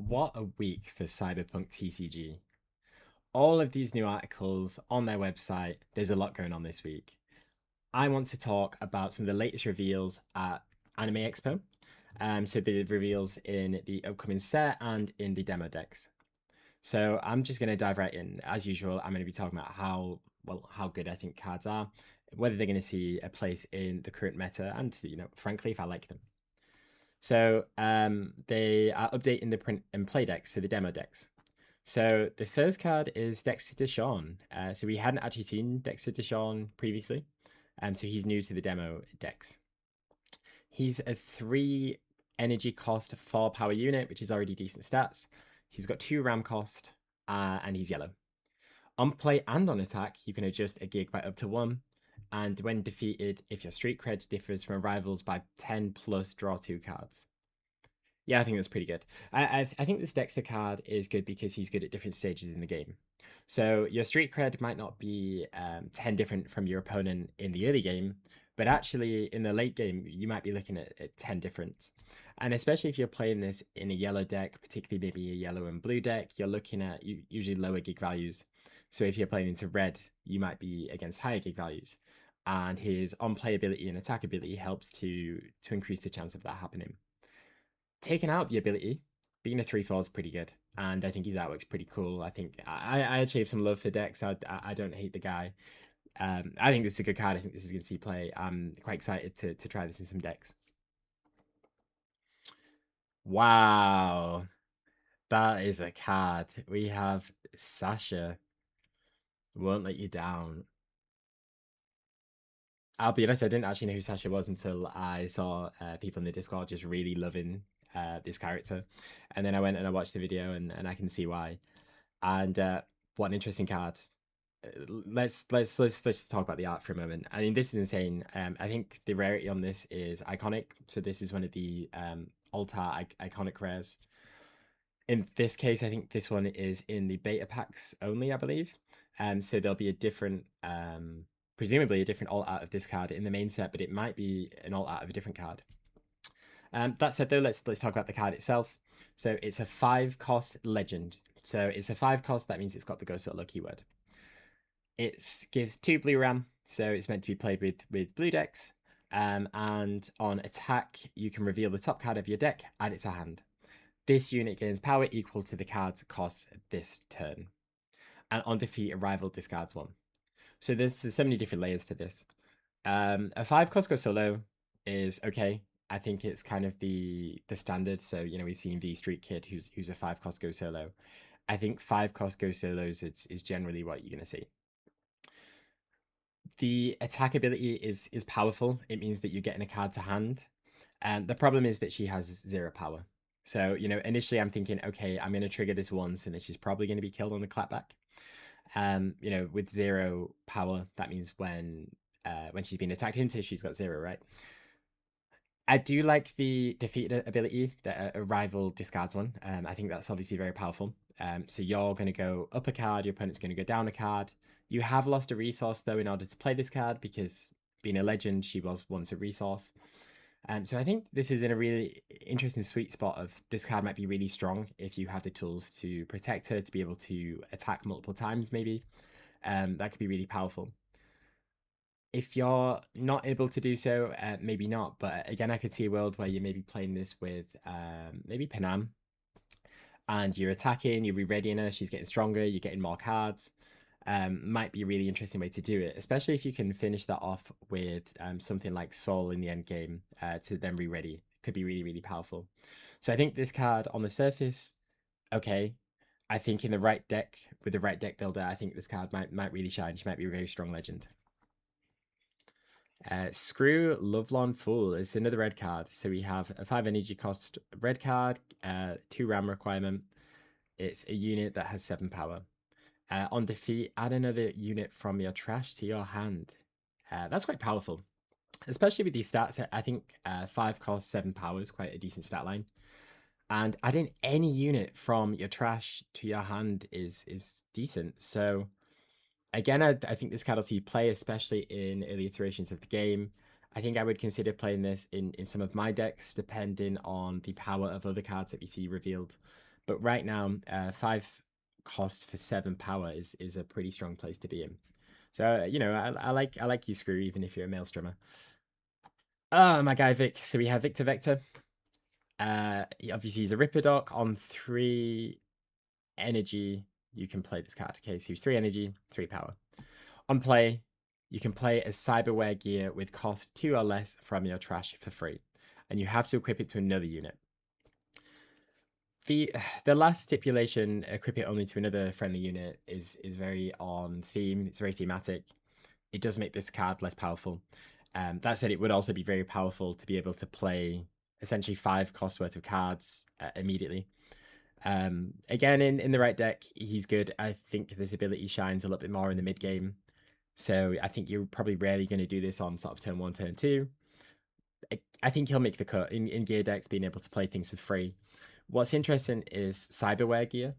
What a week for Cyberpunk TCG. All of these new articles on their website, there's a lot going on this week. I want to talk about some of the latest reveals at Anime Expo. So the reveals in the upcoming set and in the demo decks. So I'm just going to dive right in. As usual, I'm going to be talking about how good I think cards are, whether they're going to see a place in the current meta, and frankly, if I like them. So they are updating the print and play decks, so the demo decks. So the first card is Dexter Deshawn. So we hadn't actually seen Dexter Deshawn previously. So he's new to the demo decks. He's a 3 energy cost 4 power unit, which is already decent stats. He's got 2 ram cost, and he's yellow. On play and on attack, you can adjust a gig by up to 1. And when defeated, if your street cred differs from rivals by 10 plus, draw 2 cards. Yeah, I think that's pretty good. I think this Dexter card is good because he's good at different stages in the game. So your street cred might not be 10 different from your opponent in the early game, but actually in the late game, you might be looking at 10 different. And especially if you're playing this in a yellow deck, particularly maybe a yellow and blue deck, you're looking at usually lower gig values. So if you're playing into red, you might be against higher gig values. And his on playability and attack ability helps to increase the chance of that happening. Taking out the ability, being a 3/4 is pretty good. And I think his artwork's pretty cool. I think I actually have some love for Dex. I don't hate the guy. I think this is a good card. I think this is going to see play. I'm quite excited to try this in some decks. Wow. That is a card. We have Sasha. Won't let you down. I'll be honest, I didn't actually know who Sasha was until I saw people in the Discord just really loving this character. And then I went and I watched the video and I can see why. And what an interesting card. Let's talk about the art for a moment. I mean, this is insane. I think the rarity on this is iconic. So this is one of the alt art iconic rares. In this case, I think this one is in the beta packs only, I believe. So there'll be a different, presumably a different alt art of this card in the main set, but it might be an alt art of a different card. That said, though, let's talk about the card itself. So it's a 5 cost legend. So it's a 5 cost. That means it's got the Go Solo keyword. It gives 2 blue ram, so it's meant to be played with blue decks. And on attack, you can reveal the top card of your deck, add it to hand. This unit gains power equal to the card's cost this turn. And on defeat, a rival discards 1. So there's so many different layers to this. A 5 cost Go Solo is okay. I think it's kind of the standard. So we've seen V Street Kid, who's a 5 cost Go Solo. I think 5 cost Go Solos is generally what you're gonna see. The attack ability is powerful. It means that you're getting a card to hand. And the problem is that she has 0 power. So, initially I'm thinking, okay, I'm going to trigger this once and then she's probably going to be killed on the clapback. With 0 power, that means when she's being attacked into, she's got 0, right? I do like the defeat ability that a rival discards 1. I think that's obviously very powerful. So you're going to go up a card, your opponent's going to go down a card. You have lost a resource, though, in order to play this card, because being a legend, she was once a resource. So I think this is in a really interesting sweet spot of this card might be really strong if you have the tools to protect her, to be able to attack multiple times, maybe. That could be really powerful. If you're not able to do so, maybe not. But again, I could see a world where you're maybe playing this with maybe Panam, and you're attacking, you're re-readying her, she's getting stronger, you're getting more cards. Might be a really interesting way to do it, especially if you can finish that off with something like Soul in the end game to then re-ready. Could be really, really powerful. So I think this card on the surface, okay. I think in the right deck, with the right deck builder, I think this card might really shine. She might be a very strong legend. Screw Lovelorn Fool is another red card. So we have a 5 energy cost red card, 2 ram requirement. It's a unit that has 7 power. On defeat, add another unit from your trash to your hand. That's quite powerful, especially with these stats. I think 5 cost 7 power is quite a decent stat line. And adding any unit from your trash to your hand is decent. So again, I think this card will see play, especially in early iterations of the game. I think I would consider playing this in some of my decks, depending on the power of other cards that we see revealed. But right now, 5 cost for 7 power is a pretty strong place to be in. So you know, I like you, Screw, even if you're a maelstrommer. My guy Vic. So we have Victor Vektor. Obviously he's a Ripper Doc on 3 energy. You can play this card. Okay, so he's 3 energy, 3 power. On play, you can play a Cyberware gear with cost 2 or less from your trash for free, and you have to equip it to another unit. The last stipulation, equip it only to another friendly unit, is very on theme. It's very thematic. It does make this card less powerful. That said, it would also be very powerful to be able to play essentially 5 cost worth of cards immediately. Again, in the right deck, he's good. I think this ability shines a little bit more in the mid game. So I think you're probably rarely going to do this on sort of turn 1, turn 2. I think he'll make the cut in gear decks, being able to play things for free. What's interesting is Cyberware gear.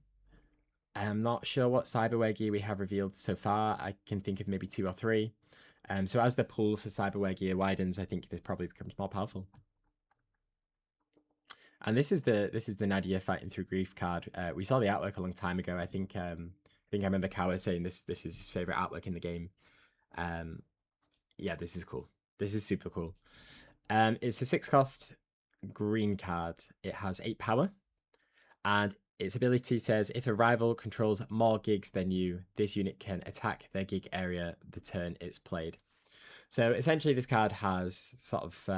I'm not sure what Cyberware gear we have revealed so far. I can think of maybe 2 or 3. So as the pool for Cyberware gear widens, I think this probably becomes more powerful. And this is the Nadia fighting through grief card. We saw the artwork a long time ago. I think I remember Kawa saying this is his favorite artwork in the game. Yeah, this is cool. This is super cool. It's a 6 cost green card. It has 8 power, and its ability says if a rival controls more gigs than you, this unit can attack their gig area the turn it's played. So essentially, this card has sort of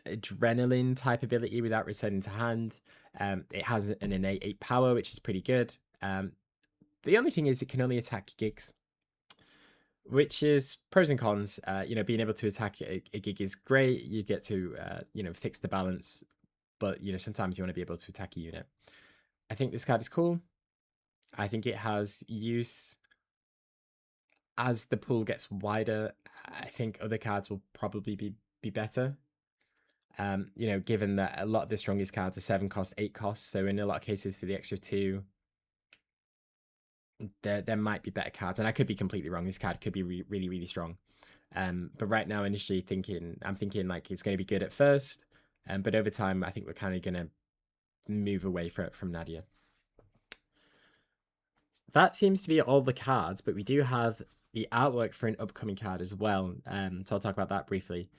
adrenaline type ability without returning to hand. It has an innate 8 power, which is pretty good. The only thing is it can only attack gigs, which is pros and cons. Being able to attack a gig is great. You get to fix the balance, but sometimes you want to be able to attack a unit. I think this card is cool. I think it has use. As the pool gets wider, I think other cards will probably be better. Given that a lot of the strongest cards are 7 cost, 8 costs, so in a lot of cases for the extra 2, there might be better cards, and I could be completely wrong. This card could be really, really strong. But right now, initially I'm thinking like it's going to be good at first, but over time, I think we're kind of going to move away from Nadia. That seems to be all the cards, but we do have the artwork for an upcoming card as well. So I'll talk about that briefly.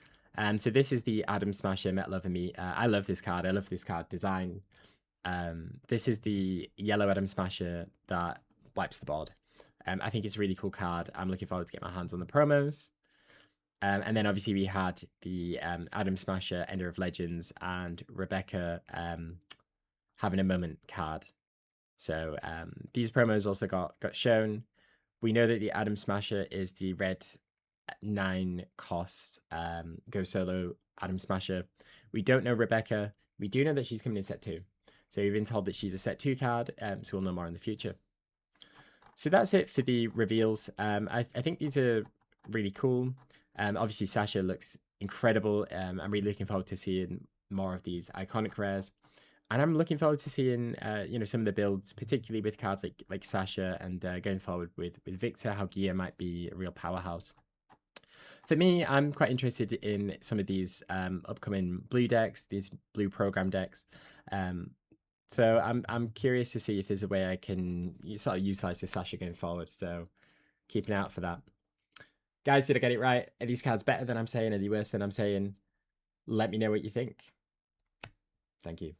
So this is the Adam Smasher Metal Over Me. I love this card. I love this card design. This is the yellow Adam Smasher that wipes the board. I think it's a really cool card. I'm looking forward to get my hands on the promos. And then obviously we had the Adam Smasher Ender of Legends and Rebecca Having a Moment card. So these promos also got shown. We know that the Adam Smasher is the red 9 cost go solo Adam Smasher. We don't know Rebecca. We do know that she's coming in set 2. So we've been told that she's a set 2 card, so we'll know more in the future. So that's it for the reveals. I think these are really cool. Obviously, Sasha looks incredible. I'm really looking forward to seeing more of these iconic rares. And I'm looking forward to seeing, some of the builds, particularly with cards like Sasha, and going forward with Viktor, how Gia might be a real powerhouse. For me, I'm quite interested in some of these upcoming blue decks, these blue program decks. So I'm curious to see if there's a way I can sort of utilize the Sasha going forward. So keep an eye out for that. Guys, did I get it right? Are these cards better than I'm saying? Are they worse than I'm saying? Let me know what you think. Thank you.